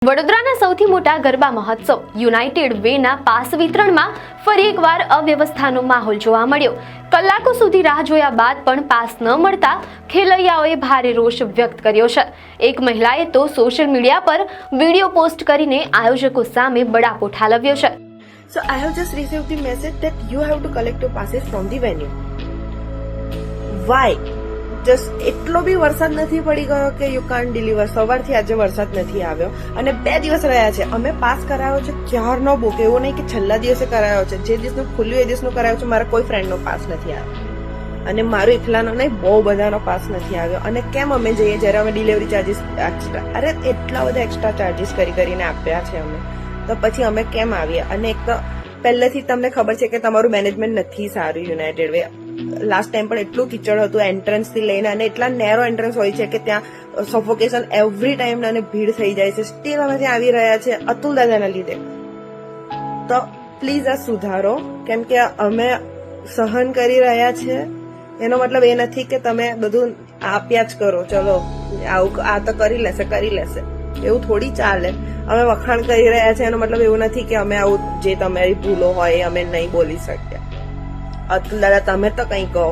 વડોદરાના સૌથી મોટા ગરબા મહોત્સવ યુનાઇટેડ વેના પાસ વિતરણમાં ફરી એકવાર અવ્યવસ્થાનો માહોલ જોવા મળ્યો. કલાકો સુધી રાહ જોયા બાદ પણ પાસ ન મળતા ખેલૈયાઓએ ભારે રોષ વ્યક્ત કર્યો છે. એક મહિલાએ તો સોશિયલ મીડિયા પર વિડીયો પોસ્ટ કરીને આયોજકો સામે બળાપો ઠાલવ્યો છે. So I have just received the message that you have to collect your passes from the venue. Why? Just એટલો બી વરસાદ નથી પડી ગયો કે યુ કાન્ટ ડિલિવર. સવારથી આજે વરસાદ નથી આવ્યો અને 2 દિવસ રહ્યા છે. અમે પાસ કરાયો છે ક્યારનો બુક, એવું નહીં કે છેલ્લા દિવસે કરાયો છે. જે દિવસનું ખુલ્યું એ દિવસનું કરાયો છે. મારા કોઈ ફ્રેન્ડનો પાસ નથી આવ્યો અને મારો એકલાનો નહીં, બહુ બધાનો પાસ નથી આવ્યો. અને કેમ અમે જઈએ જ્યારે અમે ડિલિવરી ચાર્જીસ એક્સ્ટ્રા, અરે એટલા બધા એક્સ્ટ્રા ચાર્જીસ કરીને આપ્યા છે અમે, તો પછી અમે કેમ આવીએ? અને એક તો પહેલેથી તમને ખબર છે કે તમારું મેનેજમેન્ટ નથી સારું યુનાઇટેડ વે. લાસ્ટ ટાઈમ પણ એટલું કીચડ હતું એન્ટ્રન્સ થી લઈને, અને એટલા નેરો એન્ટ્રન્સ હોય છે કે ત્યાં સફોકેશન એવરી ટાઈમ અને ભીડ થઈ જાય છે. સ્ટીલ અમે ત્યાં આવી રહ્યા છે અતુલ દાદાના લીધે. તો પ્લીઝ આ સુધારો, કેમ કે અમે સહન કરી રહ્યા છે. એનો મતલબ એ નથી કે તમે બધું આપ્યા જ કરો, ચલો આવું આ તો કરી લેશે, એવું થોડી ચાલે. અમે વખાણ કરી રહ્યા છે એનો મતલબ એવું નથી કે અમે આવું જે તમારી ભૂલો હોય એ અમે નહીં બોલી શક્યા. અતુલ દાદા તમે તો કંઈ કહો.